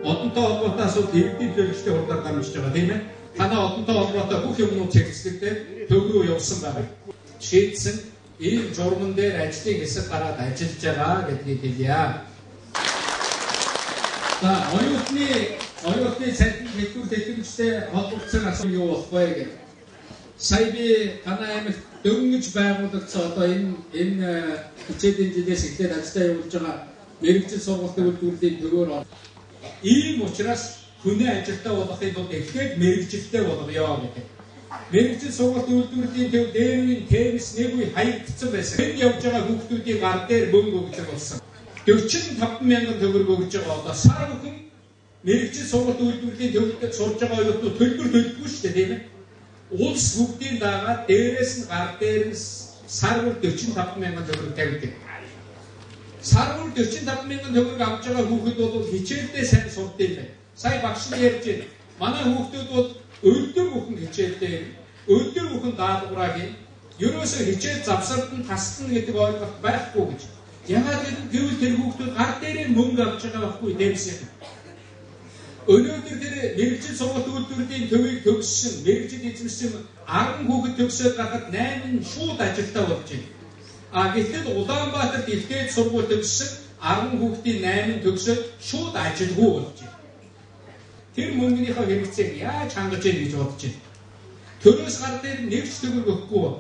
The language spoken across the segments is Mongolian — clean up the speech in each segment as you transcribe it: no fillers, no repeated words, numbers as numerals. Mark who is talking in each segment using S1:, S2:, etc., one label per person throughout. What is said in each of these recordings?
S1: Одонтой холбоотой асуудал иргэдийн төлөвлөлтөд хурдаар дамжиж байгаа тийм ээ. Танаа одонтой холбоотой бүх юмнууд чиглэлтэй төв рүү явсан байгаа. Жишээлбэл ийм журман дээр ажлын хэсэг гараад ажиллаж байгаа гэдгийг хэлье. За оюутны цалин хэлбэр техникчтэй холбогдсон асуудал юу болох вэ гэдэг. Сая би танай аймагт дөнгөж байгуулагдсан одоо энэ хичээлийн жилээс эхлээд ажиллаа явуулж байгаа мэрэгжил сургалтын үйлдвэрлэлийн төвөөр ийм учраас хүний ажилтаа болохын тулд эхлээд мэрэгжилтэй болгоё гэдэг. Мэрэгжил сургалтын үйлдвэрлэлийн төв дээрийн темис нэг үе хаягдсан байсан. Энд явж байгаа хүүхдүүдийн гар дээр мөнгө өгдөг болсон. 45 мянган төгрөг өгж байгаа одоо сар бүхэн мэрэгжил сургалтын үйлдвэрлэлийн төвд сурж байгаа оюутнууд төлбөр төлдөггүй шүү дээ тийм ээ. Улс бүгдийн дагаад дээрээс нь гар дээр нь сар бүр 45 мянган төгрөг тавьдаг. Сар бүр 45 мянган төгрөг авч байгаа хүүхэд бол хичээлдээ сайн сурд юм байна. Сая багш нь ярьж байна. Манай хүүхдүүд бол өдөр бүхэн хичээлдээ өдөр бүхэн даалгавраа хийн. Ерөөсөө хичээл завсард нь таслана гэдэг ойлголт байхгүй гэж. Ягаад гэвэл тэр хүүхдүүд гар дээрээ мөнгө авч байгаа байхгүй дэмсэх. Өнөөдөр тэр мэрэгжил сургалтын үйлдвэрлэлийн төвийг төгссөн, мэрэгжил эзэмшсэн 10 хүүхэд төгсөөд гарахад 8 нь шууд ажилтаа болж байна. Гэтэл Улаанбаатарт ихтэй сургууль төгссөн 10 хүүхдийн 8 нь төгсөөд шууд ажилгүй болж байна. Тэр мөнгөнийхөө хэрэгцээг яаж хангаж яах гэж бодож байна. Төрөөс гар дээр нэгч төгрөг өгөхгүй.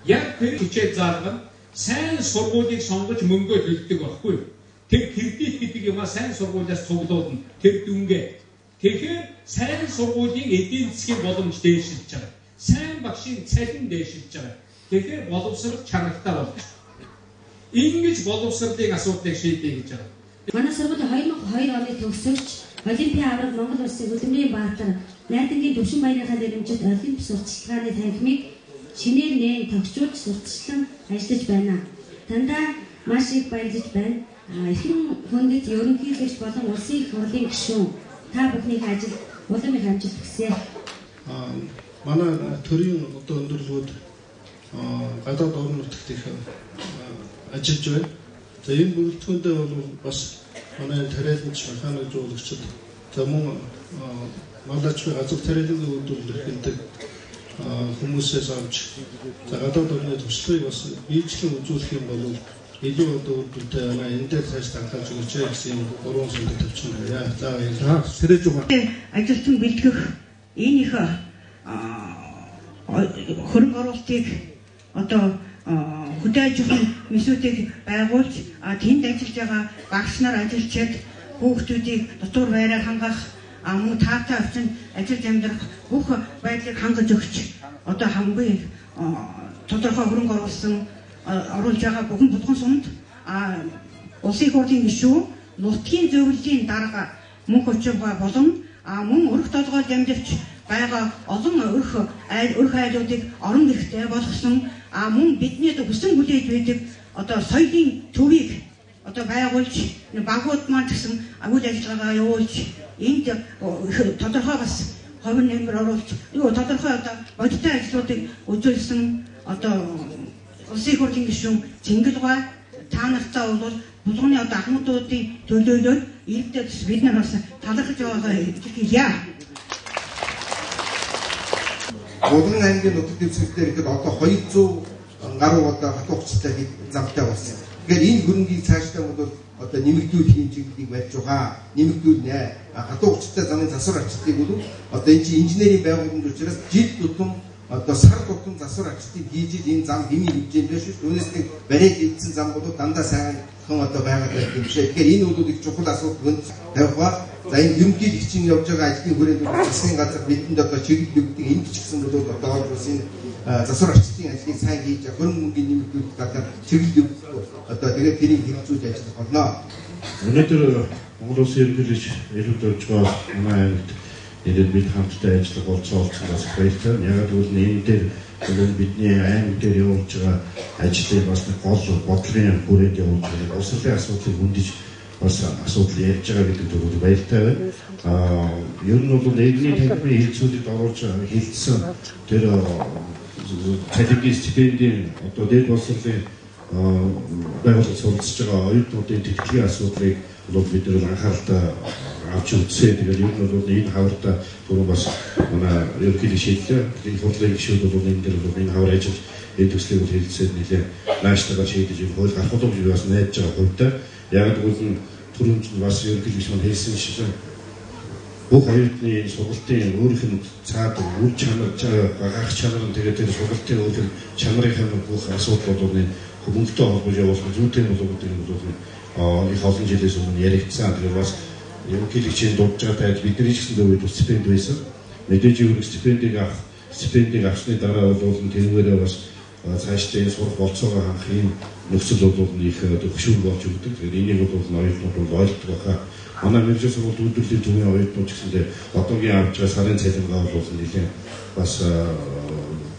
S1: Яг тэр хичээл заалган сайн сургуулийг сонгож мөнгөө төлдөг байхгүй юу? Тэр кредит гэдэг юмаа сайн сургуулиас цуглуулна. Тэр дүнгээ. Тэгэхээр сайн сургуулийн эдийн засгийн боломж дээшилж байгаа. Сайн багшийн цалин дээшилж байгаа. Тэгэхээр боловсрол чанартай болж байна. Ингэж боловсролын асуудлыг шийдэе гэж байгаа.
S2: Манай сургууль 2002 оны төгсөгч Олимпийн авраг Монгол Улсын хөдөлмөрийн баатар найдангийн төвшин баярынхаа нэрмжид Олимп сурталчилгааны танхимыг шинээр нээн тогтчуулж сурталчлан ажиллаж байна. Дандаа маш их баярлаж байна. Эрхэм хүндэт ерөнхийлөгч болон улсын их хурлын гишүүн та бүхний ажил улам их амжилт хүсье.
S3: Манай төрийн одоо өндөрлгүүд гадаад орон нутагт их ажиллаж байна. За энэ бүрэлдэхүүндээ бол бас манай тариаланч механик жуулагчид за мөн маллачгүй газар тариалангийн үйлдвэрлэл гэдэг хүмүүсээс авч за гадаад орны төслийг бас биечлэн үзүүлэх юм бол илүү одоо үргэлжлээ энэ дээр цааш анхаарч өгч гэсэн гурван сэдв тавьчихсан байна. За сэрэж байгаа.
S4: Ажилтан бэлтгэх энэ их хөрөнгө оруулалтыг одоо хөдөө аж ахуйн мэсүүдийг байгуулж тэнд ажиллаж байгаа багш нар ажилчид хүүхдүүдийг дотор байраар хангах мөн таатай орчинд ажиллаж амьдрах бүх байдлыг хангаж өгч одоо хамгийн тодорхой хөрөнгө оруулж байгаа бүхэн булган сумд улсын их хурлын гишүүн нутгийн зөвлөлийн дарга мөнх очиргой болон мөн өрх толгой дамжуулж байгаа олон өрх айлуудыг орон гэрхтэй болгосон мөн бидний хүсэн хүлээж байдаг одоо соёлын төвийг одоо байгуулж багууд маань гэсэн үйл ажиллагаа явуулж энд тодорхой бас ховын нэмэр оруулж тодорхой одоо бодиттой ажлуудыг үзүүлсэн одоо улсын их хурлын гишүүн Цэнгэл-Гай та нартай бол булганы одоо ахмадуудын төлөөлөлд иргэдэд бид нар бас талархаж байгаа хэлье.
S5: Булган аймгийн нутаг дэвсгэрээр ихэд одоо 200 гаруй одоо хатуу хугацаатай замтай болсон. Тэгэхээр энэ хөрөнгийг цаашдаа бол одоо нэмэгдүүлэх хэмжээгийг барьж байгаа. Нэмэгдүүлнэ. Хатуу хугацаатай замын засвар арчдыг бол одоо энэ чинь инженерийн байгууллагын учраас жил тутам одоо сар тутам засвар арчдыг хийж энэ зам хэмээн хэмжээнд байна шүү. Түүнээс нэг бариад ийдсэн зам бол дандаа сайхан одоо байгаад байх юм шиг. Тэгэхээр энэ бол их чухал асуудал тавих ба. За энэ ерөнхийлөгчийн явж байгаа ажлын хүрээнд засгийн газар бидэнд одоо чиглэл өгдөг энд ч гэсэн бол одоо улсын засвар арчдын ажлыг сайн хийж хөрөнгө мөнгөний нэмэгдүүлэх гадаар чиглэл одоо тэгээд тэрийг хэрэгжүүлж ажиллах болно.
S6: Өнөөдөр Монгол Улсын ерөнхийлөгч ирээд орж байгаа манай аймагт ирээд бид хамтдаа ажиллах болцоолсон бас баяртай. Яг л энэ дээр бидний аймаг дээр явуулж байгаа ажлыг бас гол бодлогын хүрээнд явуулж байгаа. Улсын асуудлыг хөндөж бас асуудал ярьж байгаа гэдэг нь баяртай байна. Ер нь бол нэгний танхимын хэлцүүлэлд оруулж хэлсэн тэр цалингийн стипендийн одоо дээд боловсролын байгууллагад суралцж байгаа оюутнуудын тэтгэлийн асуудлыг бол бид нэр анхааралтай авч үзье. Тэгээд ер нь бол энэ хавртаа түрүү бас манай ерөнхий шийдлээ. Энэ хурлын гишүүд бол энэ дээр бол энэ хавар ажил энэ төслийг хэлэлцээд нэлээ нааштай шийдэж энэ хууль гарах боломж бас найдаж байгаа хувьтай. Яг тэгвэл түрүүнд бас ерөнхий гишүүд маань хэлсэн шиг бүх оюутны сургалтын өөрийнх нь цаад үр чанар гарах чанар нь тэгээд тэр сургалтын өөрийн чанарын бүх асуудал бол хүмүүстээ холбож явуулсан зүйтэй болоод энэ бол их олон жилээс өмнө яригдсан. Тэгээд бас ерөнхийлөгчийн дурдж байгаа тайлбар бидний ч гэсэн үед стипенд байсан. Мэдээж өөрөг стипендийг авсны дараа бол тэрүүгээрээ бас цаашдаа энэ сурах болцоогоо хангах юм нөхцөл бол их төвшин болж өгдөг. Тэгээд энийг бол оюутнууд бол ойлгодог байхаа. Манай мэргэжил сургууль үйлдвэрлэлийн төвийн оюутнууд ч гэсэндээ одоогийн авч байгаа сарын цалингаа бол нэлээд бас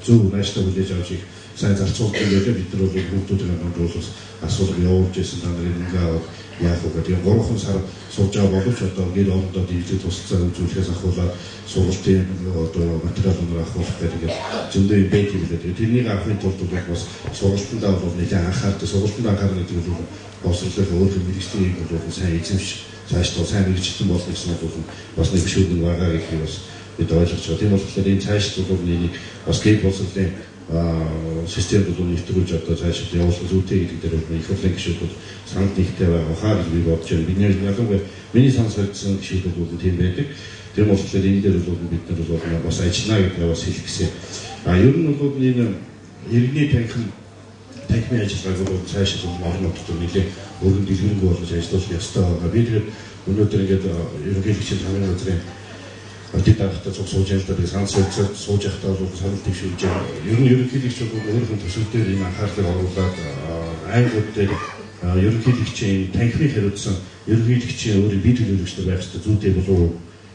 S6: зөв нааштай хүлээж авч их сайн зарцуулдаг гэдэг бид нар бол хүмүүсийн хамт бас асуудал явуулж байсан. Та нарын ингээ яах вэ гэдэг 3 сар сууж байгаа боловч одоо гэр орондоо дижитал тусалцаа үзүүлэхээс ахуулаад сургалтын одоо материал өнөр авах гэдэг зөндөө юм байх юм лээ. Тэрнийг авахын тулд бас сургалтандаа бол нэлээд анхаардаг. Сургалтанд анхаарна гэдэг нь боловсруулах өөр мэргэжлийн юм бол сайн эзэмш цаашдаа сайн мэргэжлэн болно гэсэн бол бас нэг шүүгэн байгаа гэх юм бас бид ойлгож байгаа. Тийм болохоор энэ цаашд бол нэг бас гэр боловсруулалтын систем бол нэвтрүүлж одоо цаашд явуулах зүйтэй гэдэг дээр их хурлын гишүүд санал нэгтэй байгаа хаа гэж би бодож байна. Бидний ялангуяа миний санал солилцсон гишүүд бол тийм байдаг. Тийм болохоор энэ дээр бол бид нар бол бас ажиллана гэдэг бас хэлэх гэсэн. Ер нь бол энэ иргэний танхимын ажиллагааг бол цаашд орон нутгад нэлээд өргөн дэлгэрэнгүй болгож ажиллах ёстой байгаа. Би тэгээд өнөөдөр ингээд ерөнхийлөгчийн хамгийн газрын Өдөрт дарахтаа сууж явахдаа би санал солилцоод сууж явахдаа бол санал дэвшүүлж байгаа. Ер нь ерөнхийлөгч бол өөрийнхөө төсөл дээр энэ анхаарлыг оруулаад аймагуд дээр ерөнхийлөгчийн танхимыг хариуцсан ерөнхийлөгчийн өөрийн бие төлөөлөгчтэй байх хэрэгтэй зүйтэй болов уу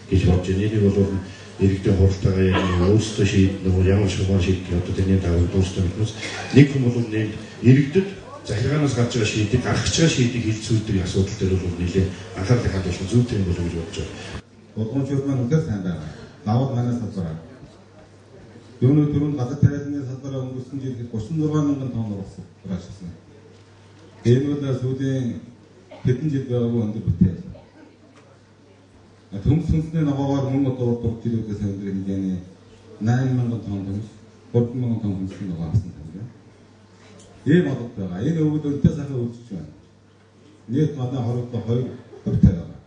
S6: гэж бодож байна. Энийг бол иргэдийн хуралдаага яг өөрсдөө шийдэх ямар шугам шийдэх одоо тэрний давуу дуустай хүмүүс нэг хүн бол нэг иргэдэд захиргаанаас гарч байгаа шийдийг гаргаж байгаа шийдийг хэлцүүлдэг асуудал дээр бол нэлээд анхаарлыг хандуулах зүйтэй болов уу гэж бодож байна.
S7: Болгоомжууд маань үнэхээр сайн байгаа. Даваад манай салбараа. Юуны түрүүнд газар тариалны салбараа өнгөрсөн жилд 36 мянган тонн уурашсан. Энэ бол сүүлийн хэдэн жил байгаагүй өндөр бүтээл. Төмс сүнсний ногоогоор мөн одоо урд жилүүдээс өндөр хэмжээний 8 мянган тонн төмс, 3 мянган тонн төмсний ногоо авсан байна. Ийм одод байгаа. Энэ өвөд өнтэй сайхан үйлчж байна. Нийт манай хоригдоо 2 бүтээл байгаа.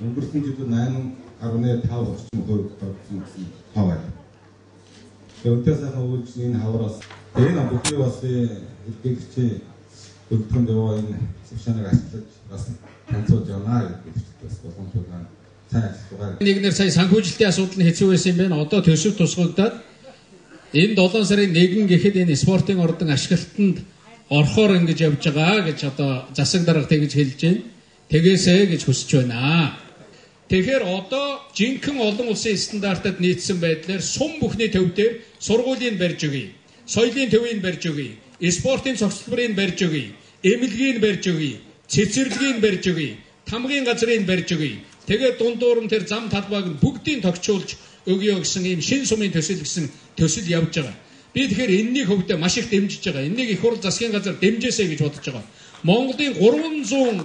S7: Өнгөрсөн жилд 8.5% орчим гарсан тоо байна. Өнтэй сайхан үйлчж энэ хавраас энэ бүхний бас илгээгчийн хөдөлгөөнд яваа энэ зөвшөөрлөг ашиглаж бас танилцуулж явна гэдэг бас боломжууд байна.
S1: Нэгнэр сая санхүүжилтийн асуудал нь хэцүү байсан юм байна. Одоо төсөв тусгагдаад энэ 7 сарын 1 гэхэд энэ спортын ордон ашиглалтанд орохоор ингэж явж байгаа гэж одоо засаг дарга тэгж хэлж байна. Тэгээсэй гэж хүсэж байна. Тэгэхээр одоо жинхэнэ олон улсын стандартад нийцсэн байдлаар сум бүхний төв дээр сургуулийн барьж өгье. Соёлын төвийг барьж өгье. Спортын цогцлборыг барьж өгье. Эмнэлгийг барьж өгье. Цэцэрлэгийг барьж өгье. Тамгын газрыг барьж өгье. Тэгээд дундуур нь тэр зам талбайг нь бүгдийг тогтчуулж өгье гэсэн ийм шин сумын төсөл гэсэн төсөл явж байгаа. Би тэгэхээр энэний хөвдөө маш их дэмжиж байгаа. Энийг их хурл засгийн газар дэмжээсэй гэж бодож байгаа. Монголын 300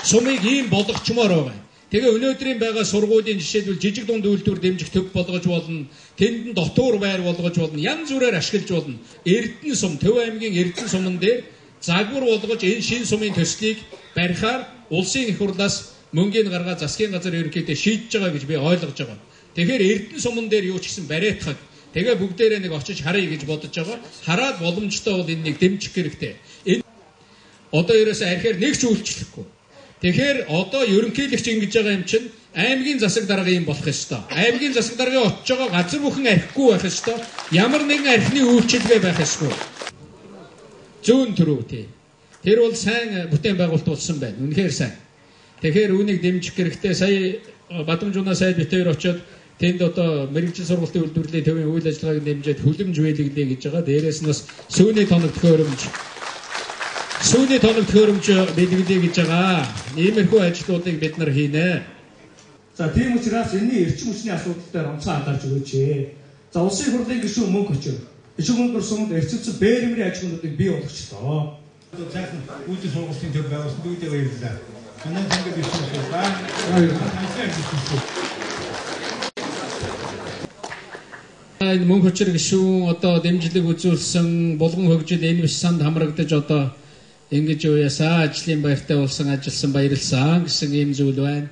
S1: сумыг ийм болгочмоор байгаа. Тэгээ өнөөдрийн байгаа сургуулийн жишээлбэл жижиг дунд үйлдвэр дэмжих төв болгож болно. Тэнд нь дотуур байр болгож болно. Янз бүрээр ашиглаж болно. Эрдэнэ сум, Төв аймгийн Эрдэнэ суман дээр загвар болгож энэ шин сумын төслийг барихаар улсын их хурлаас мөнгөний гаргаад засгийн газар ерөнхийдөө шийдэж байгаа гэж би ойлгож байгаа. Тэгэхээр Эрдэнэ суман дээр юу ч гэсэн бариатхаг. Тэгээ бүгдээрээ нэг очиж харъя гэж бодож байгаа. Хараад боломжтой бол энэ нэг дэмжих хэрэгтэй. Энэ одоо ерөөсөө архиар нэг ч үйлчлэхгүй. Тэгэхээр одоо ерөнхийлөгч ингэж байгаа юм чинь аймгийн засаг дарга юм болох ёстой. Аймгийн засаг даргын очиж байгаа газар бүхэн архигүй байх ёстой. Ямар нэгэн архины үйлчилгээ байх ёсгүй. Зүүн төрөө тий. Тэр бол сайн бүтээн байгуулалт болсон байна. Үнэхээр сайн. Тэгэхээр үүнийг дэмжих хэрэгтэй. Сая Бадамжуунаа сайд битээр очиод тэнд одоо мэрэгжил сургалтын үйлдвэрлэлийн төвийн үйл ажиллагааг дэмжиж хүлэмж биелгэлээ гэж байгаа. Дээрээс нь бас сүүний тоног төхөөрөмж биелгэлээ гэж байгаа. Иймэрхүү ажлуудыг бид нар хийнэ.
S8: За тийм учраас энэний эрчим хүчний асуудал дээр онцгой анхаарч өгөөч. За улсын хурлын гишүүн мөнгө очив. Ишүүн мөнгө сумд эрчимцэн бээрэмрийн аж ахуйнуудыг бий болгочлоо.
S9: Сайхан үүдэн сургуулийн төв байгуулсан бүгдээ баярлалаа. Манай зангид ирсэн
S1: мөн хүчээр гишүүн одоо дэмжлэг үзүүлсэн булган хөгжил энэ биш санд хамрагдаж одоо ингэж уяасаа ажлын баяртай болсон ажилласан баярлсан гэсэн ийм зүйл байна.